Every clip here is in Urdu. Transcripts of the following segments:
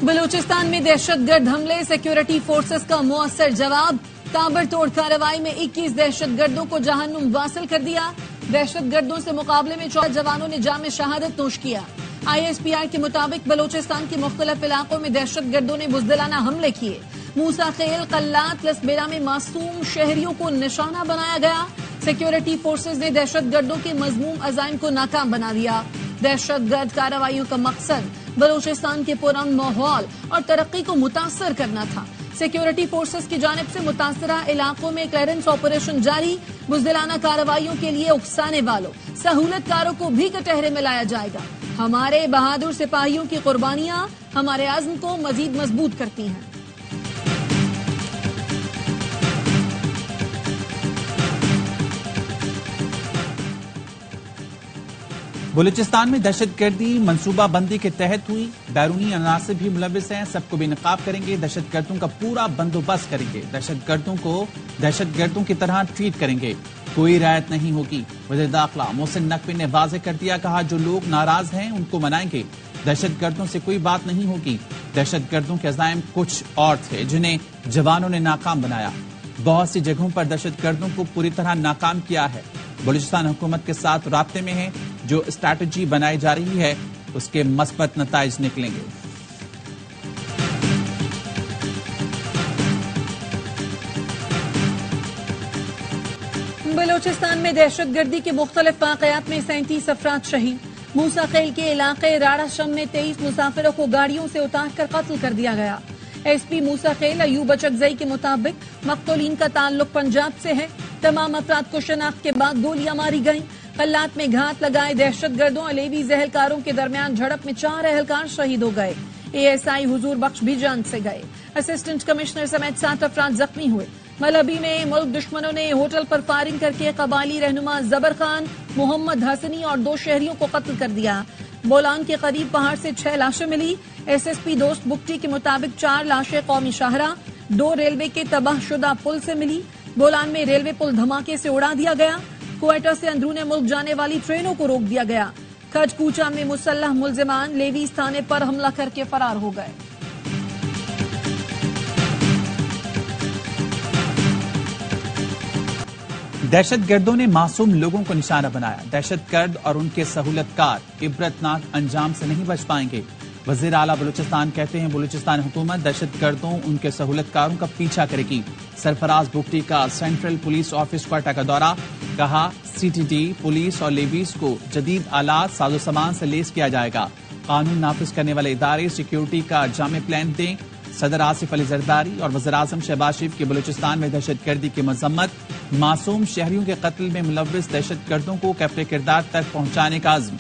بلوچستان میں دہشت گرد حملے، سیکیورٹی فورسز کا مؤثر جواب، تابڑتوڑ کارروائی میں 21 دہشت گردوں کو جہنم واصل کر دیا۔ دہشت گردوں سے مقابلے میں 14 جوانوں نے جام شہادت نوش کیا۔ ISPR کے مطابق بلوچستان کے مختلف علاقوں میں دہشت گردوں نے بزدلانہ حملے کیے۔ موسیٰ خیل، قلات، لسبیرا میں معصوم شہریوں کو نشانہ بنایا گیا۔ سیکیورٹی فورسز نے دہشت گردوں کے مذموم عزائم کو ناکام بنا دیا۔ دہشت گرد کارروائیوں کا مقصد بلوچستان کے پرامن ماحول اور ترقی کو متاثر کرنا تھا۔ سیکیورٹی فورسز کی جانب سے متاثرہ علاقوں میں کلیئرنس آپریشن جاری۔ بزدلانہ کارروائیوں کے لیے اکسانے والوں، سہولت کاروں کو بھی کٹہرے میں لایا جائے گا۔ ہمارے بہادر سپاہیوں کی قربانیاں ہمارے عزم کو مزید مضبوط کرتی ہیں۔ بلوچستان میں دہشت گردی منصوبہ بندی کے تحت ہوئی، بیرونی عناصر بھی ملوث ہیں، سب کو بے نقاب کریں گے، دہشت گردوں کا پورا بندوبست کریں گے، دہشت گردوں کو دہشت گردوں کی طرح ٹریٹ کریں گے، کوئی رعایت نہیں ہوگی۔ وزیر داخلہ محسن نقوی نے واضح کر دیا، کہا جو لوگ ناراض ہیں ان کو منائیں گے، دہشت گردوں سے کوئی بات نہیں ہوگی۔ دہشت گردوں کے عزائم کچھ اور تھے جنہیں جوانوں نے ناکام بنایا، بہت سی جگہوں پر دہشت گردوں کو پوری طرح ناکام کیا ہے۔ بلوچستان حکومت کے ساتھ رابطے میں ہے، جو اسٹریٹجی بنائی جا رہی ہے اس کے مثبت نتائج نکلیں گے۔ بلوچستان میں دہشت گردی کے مختلف واقعات میں 37 افراد شہید۔ موسیٰ خیل کے علاقے راڑا شم میں 23 مسافروں کو گاڑیوں سے اتار کر قتل کر دیا گیا۔ SP موسیٰ خیل ایوب اچکزئی کے مطابق مقتولین کا تعلق پنجاب سے ہے۔ تمام افراد کو شناخت کے بعد گولیاں ماری گئیں۔ قلات میں گھات لگائے دہشت گردوں علیوی اہلکاروں کے درمیان جھڑپ میں 4 اہلکار شہید ہو گئے۔ ASI حضور بخش بھی جان سے گئے۔ اسسٹنٹ کمشنر سمیت 7 افراد زخمی ہوئے۔ ملبی میں ملک دشمنوں نے ہوٹل پر فائرنگ کر کے قبائلی رہنما زبر خان، محمد حسنی اور 2 شہریوں کو قتل کر دیا۔ بولان کے قریب پہاڑ سے 6 لاشیں ملی۔ SSP دوست بگٹی کے مطابق 4 لاشیں قومی شاہراہ، 2 ریلوے کے تباہ شدہ پل سے ملی۔ بولان میں ریلوے پل دھماکے سے اڑا دیا گیا۔ کوئٹہ سے اندرون ملک جانے والی ٹرینوں کو روک دیا گیا۔ کھج کوچا میں مسلح ملزمان لیویز تھانے پر حملہ کر کے فرار ہو گئے۔ دہشت گردوں نے معصوم لوگوں کو نشانہ بنایا، دہشت گرد اور ان کے سہولت کار عبرتناک انجام سے نہیں بچ پائیں گے۔ وزیر اعلیٰ بلوچستان کہتے ہیں بلوچستان حکومت دہشت گردوں ان کے سہولت کاروں کا پیچھا کرے گی۔ سرفراز بگٹی کا سینٹرل پولیس آفس کوئٹہ کا دورہ، کہا CTT پولیس اور لیویز کو جدید آلات ساز و سامان سے لیس کیا جائے گا۔ قانون نافذ کرنے والے ادارے سیکیورٹی کا جامع پلان دیں۔ صدر آصف علی زرداری اور وزیر اعظم شہباز شریف کی بلوچستان میں دہشت گردی کی مذمت، معصوم شہریوں کے قتل میں ملوث دہشت گردوں کو کیفر کردار تک پہنچانے کا عزم۔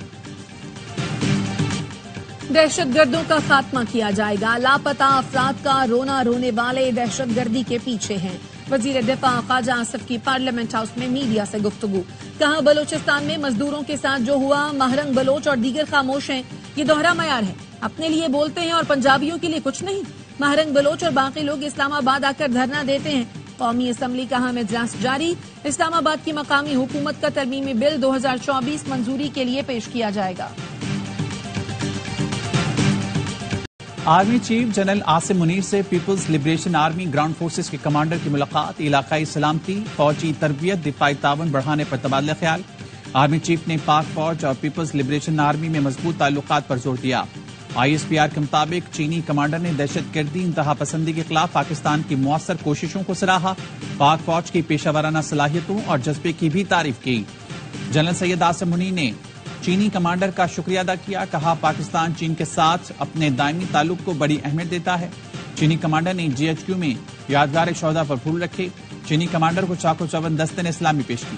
دہشت گردوں کا خاتمہ کیا جائے گا، لاپتہ افراد کا رونا رونے والے دہشت گردی کے پیچھے ہیں۔ وزیر دفاع خواجہ آصف کی پارلیمنٹ ہاؤس میں میڈیا سے گفتگو، کہا بلوچستان میں مزدوروں کے ساتھ جو ہوا، مہرنگ بلوچ اور دیگر خاموش ہیں، یہ دوہرا معیار ہے، اپنے لیے بولتے ہیں اور پنجابیوں کے لیے کچھ نہیں۔ مہرنگ بلوچ اور باقی لوگ اسلام آباد آ کر دھرنا دیتے ہیں۔ قومی اسمبلی کا اہم اجلاس جاری، اسلام آباد کی مقامی حکومت کا ترمیمی بل 2024 منظوری کے لیے پیش کیا جائے گا۔ Army chief general Asim Munir سے people's liberation army ground forces کے کمانڈر کی ملاقات، علاقائی سلامتی، فوجی تربیت، دفاعی تعاون بڑھانے پر تبادلہ خیال۔ آرمی چیف نے پاک فوج اور پیپلز لبریشن آرمی میں مضبوط تعلقات پر زور دیا۔ ISPR کے مطابق چینی کمانڈر نے دہشت گردی، انتہا پسندی کے خلاف پاکستان کی مؤثر کوششوں کو سراہا، پاک فوج کی پیشہ ورانہ صلاحیتوں اور جذبے کی بھی تعریف کی۔ جنرل سید عاصم منیر نے چینی کمانڈر کا شکریہ ادا کیا، کہا پاکستان چین کے ساتھ اپنے دائمی تعلق کو بڑی اہمیت دیتا ہے۔ چینی کمانڈر نے GHQ میں یادگار شہداء پر پھول رکھے۔ چینی کمانڈر کو چاقو چون دستے نے اسلامی پیش کی۔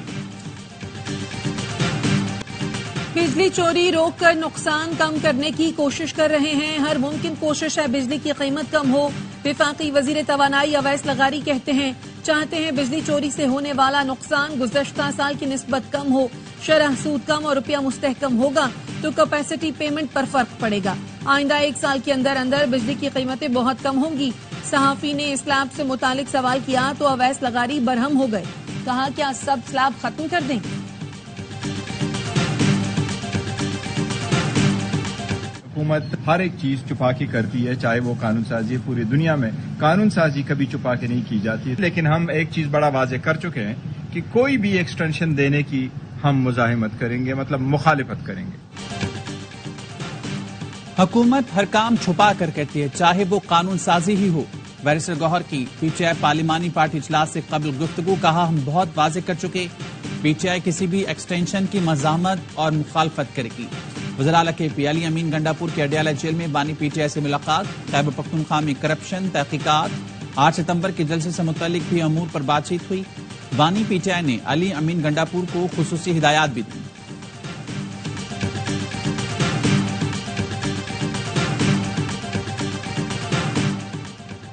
بجلی چوری روک کر نقصان کم کرنے کی کوشش کر رہے ہیں، ہر ممکن کوشش ہے بجلی کی قیمت کم ہو۔ وفاقی وزیر توانائی اویس لغاری کہتے ہیں چاہتے ہیں بجلی چوری سے ہونے والا نقصان گزشتہ سال کی نسبت کم ہو، شرح سود کم اور روپیہ مستحکم ہوگا تو کیپیسٹی پیمنٹ پر فرق پڑے گا۔ آئندہ 1 سال کے اندر اندر بجلی کی قیمتیں بہت کم ہوں گی۔ صحافی نے اسلاب سے متعلق سوال کیا تو اویس لغاری برہم ہو گئے، کہا کیا سب سلاب ختم کر دیں؟ حکومت ہر ایک چیز چھپا کے کرتی ہے، چاہے وہ قانون سازی ہے. پوری دنیا میں قانون سازی کبھی چھپا کے نہیں کی جاتی. لیکن ہم ایک چیز بڑا واضح کر چکے ہیں کہ کوئی بھی ایکسٹینشن دینے کی ہم مزاحمت کریں گے، مطلب مخالفت کریں گے. حکومت ہر کام چھپا کر کرتی ہے، چاہے وہ قانون سازی ہی ہو. بیرسٹر گوہر کی پی ٹی آئی پارلیمانی پارٹی اجلاس سے قبل گفتگو. کہا ہم بہت واضح کر چکے، پی ٹی آئی کسی بھی ایکسٹینشن کی مزاحمت اور مخالفت کرے گی. وزیر اعلیٰ کے پی علی امین گنڈاپور کے اڈیالہ جیل میں بانی پی ٹی آئی سے ملاقات. خیبر پختونخوا میں کرپشن تحقیقات 8 ستمبر کے جلسے سے متعلق بھی امور پر بات چیت ہوئی. بانی پی ٹی آئی نے علی امین گنڈاپور کو خصوصی ہدایات بھی دی.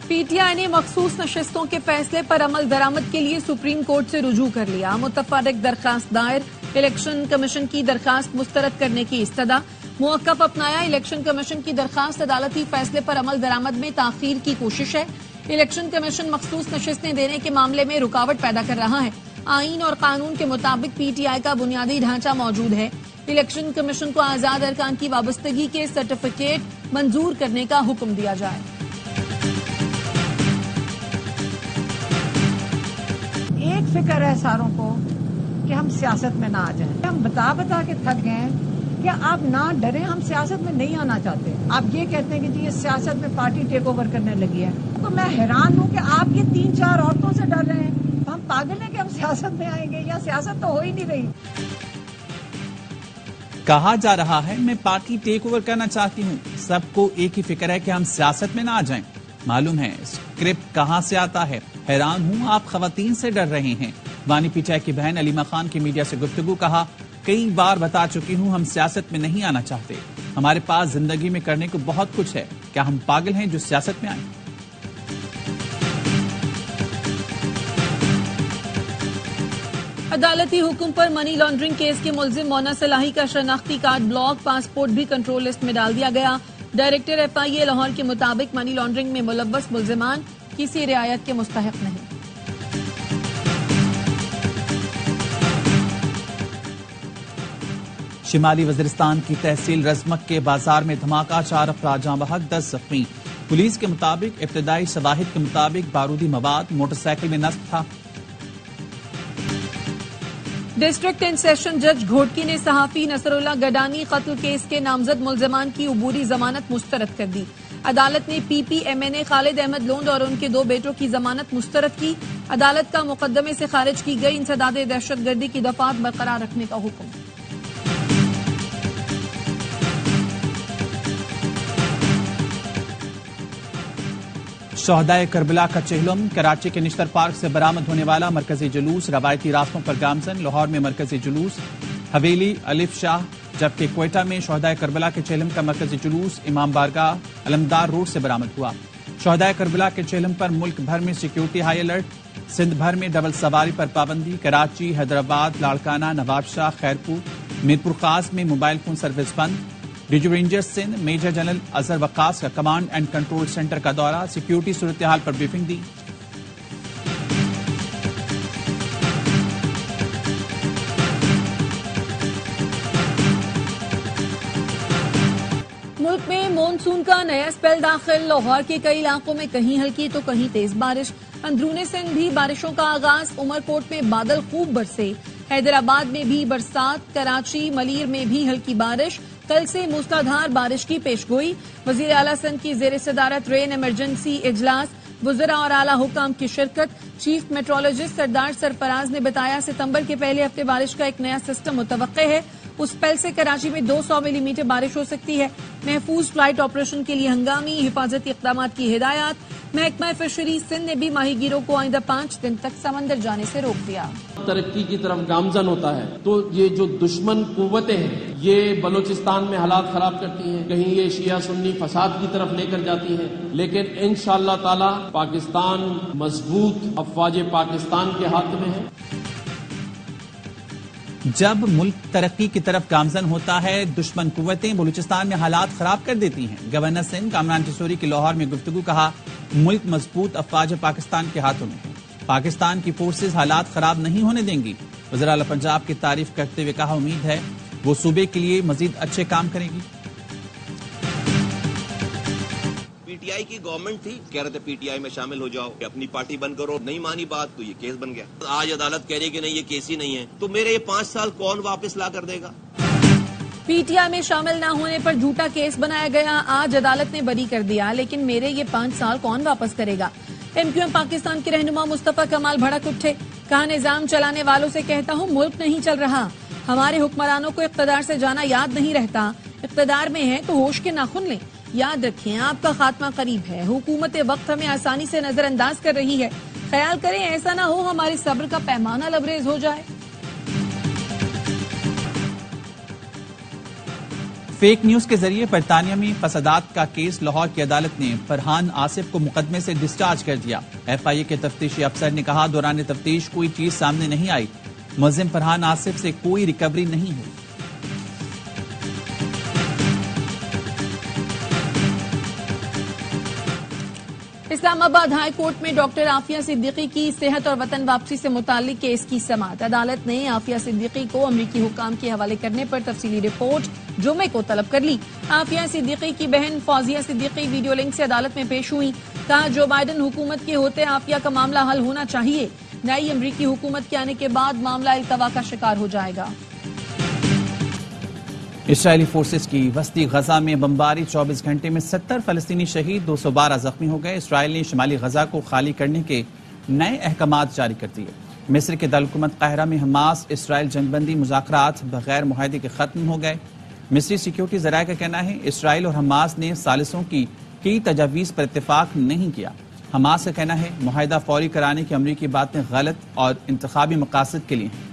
پی ٹی آئی نے مخصوص نشستوں کے فیصلے پر عمل درآمد کے لیے سپریم کورٹ سے رجوع کر لیا. متفرق درخواست دائر. الیکشن کمیشن کی درخواست مسترد کرنے کی استدعا. موقف اپنایا. الیکشن کمیشن کی درخواست عدالتی فیصلے پر عمل درآمد میں تاخیر کی کوشش ہے. الیکشن کمیشن مخصوص نشستیں دینے کے معاملے میں رکاوٹ پیدا کر رہا ہے. آئین اور قانون کے مطابق پی ٹی آئی کا بنیادی ڈھانچہ موجود ہے. الیکشن کمیشن کو آزاد ارکان کی وابستگی کے سرٹیفکیٹ منظور کرنے کا حکم دیا جائے. ایک فکر ہے ساروں کو کہ ہم سیاست میں نہ آ جائیں. ہم بتا کے تھک گئے ہیں کہ آپ نہ ڈریں، ہم سیاست میں نہیں آنا چاہتے. آپ یہ کہتے ہیں کہ جی یہ سیاست میں پارٹی ٹیک اوور کرنے لگی ہے، تو میں حیران ہوں کہ آپ یہ 3-4 عورتوں سے ڈر رہے ہیں. ہم پاگل ہیں کہ ہم سیاست میں آئیں گے؟ یا سیاست تو ہو ہی نہیں رہی. کہا جا رہا ہے میں پارٹی ٹیک اوور کرنا چاہتی ہوں. سب کو ایک ہی فکر ہے کہ ہم سیاست میں نہ آ جائیں. معلوم ہے اسکرپٹ کہاں سے آتا ہے. حیران ہوں آپ خواتین سے ڈر رہے ہیں. بانی پی ٹی آئی کی بہن علیمہ خان کی میڈیا سے گفتگو. کہا کئی بار بتا چکی ہوں ہم سیاست میں نہیں آنا چاہتے. ہمارے پاس زندگی میں کرنے کو بہت کچھ ہے. کیا ہم پاگل ہیں جو سیاست میں آئیں؟ عدالتی حکم پر منی لانڈرنگ کیس کے ملزم مونا صلاحی کا شناختی کارڈ بلاک، پاسپورٹ بھی کنٹرول لسٹ میں ڈال دیا گیا. ڈائریکٹر ایف آئی اے لاہور کے مطابق منی لانڈرنگ میں ملوث ملزمان کسی رعایت کے مستحق نہیں. شمالی وزیرستان کی تحصیل رزمک کے بازار میں دھماکہ، 4 افراد جاں بحق، 10 زخمی. پولیس کے مطابق ابتدائی شواہد کے مطابق بارودی مواد موٹر سائیکل میں نصب تھا. ڈسٹرکٹ اینڈ سیشن جج گھوٹکی نے صحافی نصر اللہ گڈانی قتل کیس کے نامزد ملزمان کی عبوری ضمانت مسترد کر دی. عدالت نے پی پی ایم این اے خالد احمد لوند اور ان کے 2 بیٹوں کی ضمانت مسترد کی. عدالت کا مقدمے سے خارج کی گئی انسداد دہشت گردی کی دفعات برقرار رکھنے کا حکم. شہدائے کربلا کا چہلم. کراچی کے نشتر پارک سے برآمد ہونے والا مرکزی جلوس روایتی راستوں پر گامزن. لاہور میں مرکزی جلوس حویلی الف شاہ، جبکہ کوئٹہ میں شہدائے کربلا کے چہلم کا مرکزی جلوس امام بارگاہ علمدار روڈ سے برآمد ہوا. شہدائے کربلا کے چہلم پر ملک بھر میں سیکیورٹی ہائی الرٹ. سندھ بھر میں ڈبل سواری پر پابندی. کراچی، حیدرآباد، لاڑکانہ، نواب شاہ، خیرپور، میرپور خاص میں موبائل فون سروس بند. D G ranger Sindh major general Azhar Waqas کا کمانڈ اینڈ کنٹرول سینٹر کا دورہ. سیکیورٹی صورتحال پر بریفنگ دی. ملک میں مونسون کا نیا اسپیل داخل. لاہور کے کئی علاقوں میں کہیں ہلکی تو کہیں تیز بارش. اندرون سندھ بھی بارشوں کا آغاز. عمرکوٹ میں بادل خوب برسے. حیدرآباد میں بھی برسات. کراچی ملیر میں بھی ہلکی بارش. کل سے موسلادھار بارش کی پیش گوئی. وزیر اعلیٰ سندھ کی زیر صدارت رین ایمرجنسی اجلاس. وزراء اور اعلیٰ حکام کی شرکت. چیف میٹرولوجسٹ سردار سرفراز نے بتایا ستمبر کے پہلے ہفتے بارش کا ایک نیا سسٹم متوقع ہے. اس اسپیل سے کراچی میں 200 ملی میٹر بارش ہو سکتی ہے. محفوظ فلائٹ آپریشن کے لیے ہنگامی حفاظتی اقدامات کی ہدایات. محکمہ فشریز سندھ نے بھی ماہی گیروں کو آئندہ 5 دن تک سمندر جانے سے روک دیا. ترقی کی طرف گامزن ہوتا ہے تو یہ جو دشمن قوتیں ہیں یہ بلوچستان میں حالات خراب کرتی ہیں، کہیں یہ شیعہ سنی فساد کی طرف لے کر جاتی ہیں، لیکن انشاءاللہ تعالی پاکستان مضبوط افواج پاکستان کے ہاتھ میں ہے. جب ملک ترقی کی طرف گامزن ہوتا ہے دشمن قوتیں بلوچستان میں حالات خراب کر دیتی ہیں. گورنر سندھ کامران ٹیسوری کی لاہور میں گفتگو. کہا ملک مضبوط افواج پاکستان کے ہاتھوں میں ہے. پاکستان کی فورسز حالات خراب نہیں ہونے دیں گی. وزیر اعلیٰ پنجاب کی تعریف کرتے ہوئے کہا امید ہے وہ صوبے کے لیے مزید اچھے کام کرے گی. پی ٹی آئی کی گورنمنٹ تھی, کہہ رہے تھے پی ٹی آئی میں شامل ہو جاؤ, اپنی پارٹی بند کرو, نہیں مانی بات تو یہ کیس بن گیا. آج عدالت کہہ رہی کہ نہیں یہ کیس ہی نہیں ہے, تو میرے یہ 5 سال کون واپس لا کر دے گا؟ پی ٹی آئی میں شامل نہ ہونے پر جھوٹا کیس بنایا گیا, آج عدالت نے بری کر دیا, لیکن میرے یہ 5 سال کون واپس کرے گا؟ ایم کیو ایم پاکستان کے رہنما مصطفیٰ کمال بھڑک اٹھے, کہا نظام چلانے والوں سے کہتا ہوں ملک نہیں چل رہا, ہمارے حکمرانوں کو اقتدار سے جانا یاد نہیں رہتا, اقتدار میں ہیں تو ہوش کے ناخن لیں, یاد رکھیں آپ کا خاتمہ قریب ہے, حکومت وقت ہمیں آسانی سے نظر انداز کر رہی ہے, خیال کریں ایسا نہ ہو ہماری صبر کا پیمانہ لبریز ہو جائے. فیک نیوز کے ذریعے برطانیہ میں فسادات کا کیس, لاہور کی عدالت نے فرحان آصف کو مقدمے سے ڈسچارج کر دیا. ایف آئی اے کے تفتیشی افسر نے کہا دوران تفتیش کوئی چیز سامنے نہیں آئی, ملزم فرحان آصف سے کوئی ریکوری نہیں ہوئی. اسلام آباد ہائی کورٹ میں ڈاکٹر عافیہ صدیقی کی صحت اور وطن واپسی سے متعلق کیس کی سماعت. عدالت نے عافیہ صدیقی کو امریکی حکام کے حوالے کرنے پر تفصیلی رپورٹ جمعے کو طلب کر لی. عافیہ صدیقی کی بہن فوزیہ صدیقی ویڈیو لنک سے عدالت میں پیش ہوئی, کہا جو بائیڈن حکومت کے ہوتے عافیہ کا معاملہ حل ہونا چاہیے, نئی امریکی حکومت کے آنے کے بعد معاملہ التوا کا شکار ہو جائے گا. اسرائیلی فورسز کی وسطی غزہ میں بمباری, 24 گھنٹے میں 70 فلسطینی شہید, 212 زخمی ہو گئے. اسرائیل نے شمالی غزہ کو خالی کرنے کے نئے احکامات جاری کر دیے. مصر کے دارالحکومت قاہرہ میں حماس اسرائیل جنگ بندی مذاکرات بغیر معاہدے کے ختم ہو گئے. مصری سیکیورٹی ذرائع کا کہنا ہے اسرائیل اور حماس نے ثالثوں کی کئی تجاویز پر اتفاق نہیں کیا. حماس کا کہنا ہے معاہدہ فوری کرانے کی امریکی باتیں غلط اور انتخابی مقاصد کے لیے ہیں.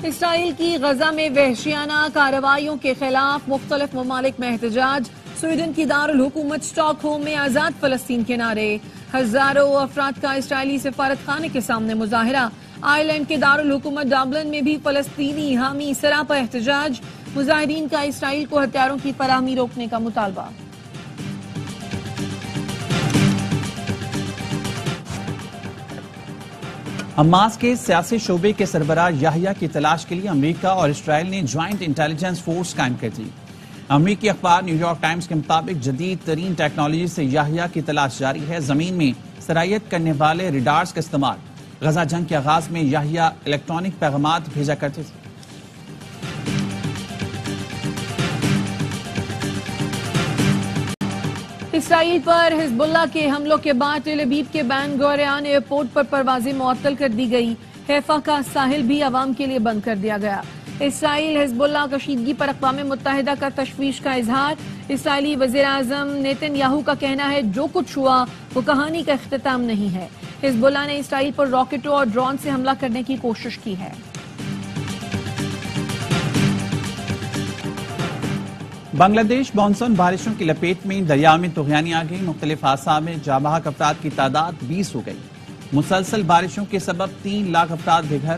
اسرائیل کی غزہ میں وحشیانہ کارروائیوں کے خلاف مختلف ممالک میں احتجاج. سویڈن کی دارالحکومت اسٹاک ہوم میں آزاد فلسطین کے نعرے, ہزاروں افراد کا اسرائیلی سفارت خانے کے سامنے مظاہرہ. آئرلینڈ کے دارالحکومت ڈبلن میں بھی فلسطینی حامی سراپا احتجاج. مظاہرین کا اسرائیل کو ہتھیاروں کی فراہمی روکنے کا مطالبہ. حماس کے سیاسی شعبے کے سربراہ یحییٰ کی تلاش کے لیے امریکہ اور اسرائیل نے جوائنٹ انٹیلیجنس فورس قائم کر دی. امریکی اخبار نیو یارک ٹائمز کے مطابق جدید ترین ٹیکنالوجی سے یحییٰ کی تلاش جاری ہے. زمین میں سرایت کرنے والے ریڈارز کا استعمال. غزہ جنگ کے آغاز میں یحییٰ الیکٹرانک پیغامات بھیجا کرتے تھے. اسرائیل پر حزب اللہ کے حملوں کے بعد ٹیل ابیب کے بین گوریان ایئرپورٹ پر پروازیں معطل کر دی گئی. حیفا کا ساحل بھی عوام کے لیے بند کر دیا گیا. اسرائیل حزب اللہ کشیدگی پر اقوام متحدہ کا تشویش کا اظہار. اسرائیلی وزیر اعظم نیتن یاہو کا کہنا ہے جو کچھ ہوا وہ کہانی کا اختتام نہیں ہے. حزب اللہ نے اسرائیل پر راکٹوں اور ڈرون سے حملہ کرنے کی کوشش کی ہے. بنگلہ دیش مانسون بارشوں کی لپیٹ میں دریا میں طغیانی آ گئی. مختلف حادثات میں جاں بحق افراد کی تعداد 20 ہو گئی. مسلسل بارشوں کے سبب 3 لاکھ افراد بے گھر.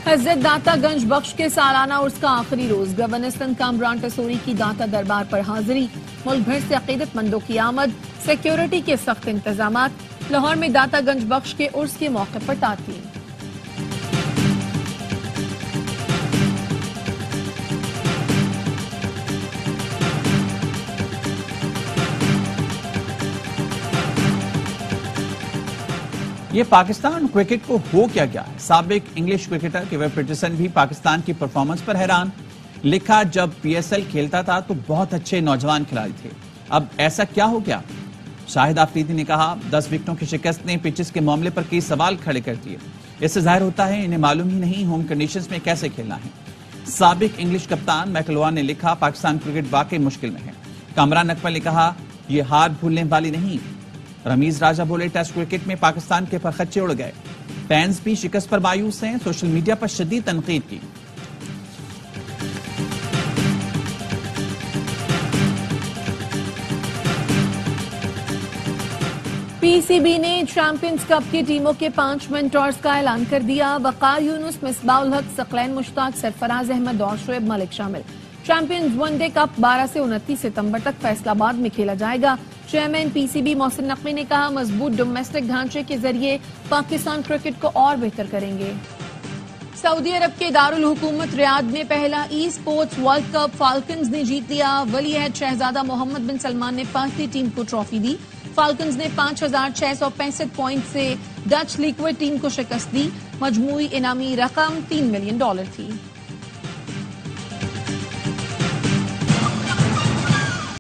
حضرت داتا گنج بخش کے سالانہ عرس کا آخری روز. گورنر سندھ کامران ٹسوری کی داتا دربار پر حاضری. ملک بھر سے عقیدت مندوں کی آمد. سیکیورٹی کے سخت انتظامات. لاہور میں داتا گنج بخش کے عرس کے موقع پر تعطیل. یہ پاکستان کرکٹ کو ہو کیا گیا ہے. سابق انگلش کرکٹر کیون پیٹرسن بھی پاکستان کی پرفارمنس پر حیران. لکھا جب پی ایس ایل کھیلتا تھا تو بہت اچھے نوجوان کھلاڑی تھے, اب ایسا کیا ہو گیا. شاہد آفریدی نے کہا 10 وکٹوں کی شکست نے پچز کے معاملے پر کئی سوال کھڑے کر دیے. اس سے ظاہر ہوتا ہے انہیں معلوم ہی نہیں ہوم کنڈیشنز میں کیسے کھیلنا ہے. سابق انگلش کپتان میکلوان نے لکھا پاکستان کرکٹ واقعی مشکل میں ہے. کامران اکمل نے کہا یہ ہار بھولنے والی نہیں. رمیز راجہ بولے ٹیسٹ کرکٹ میں پاکستان کے پرخچے اڑ گئے. فینز بھی شکست پر مایوس ہیں. سوشل میڈیا پر شدید تنقید کی. پی سی بی نے چیمپئنز کپ کی ٹیموں کے 5 مینٹورز کا اعلان کر دیا. وقار یونس, مصباح الحق, ثقلین مشتاق, سرفراز احمد اور شعیب ملک شامل. چیمپئنز ون ڈے کپ 12 سے 29 ستمبر تک فیصل آباد میں کھیلا جائے گا. Chairman P C B Mohsin Naqvi نے کہا مضبوط ڈومیسٹک ڈھانچے کے ذریعے پاکستان کرکٹ کو اور بہتر کریں گے۔ سعودی عرب کے دارالحکومت ریاض میں پہلا ای اسپورٹس ورلڈ کپ فالکنز نے جیت لیا۔ ولی عہد شہزادہ محمد بن سلمان نے بھارتی ٹیم کو ٹرافی دی۔ فالکنز نے 5,665 پوائنٹ سے ڈچ لیکوڈ ٹیم کو شکست دی۔ مجموعی انعامی رقم $3 ملین تھی۔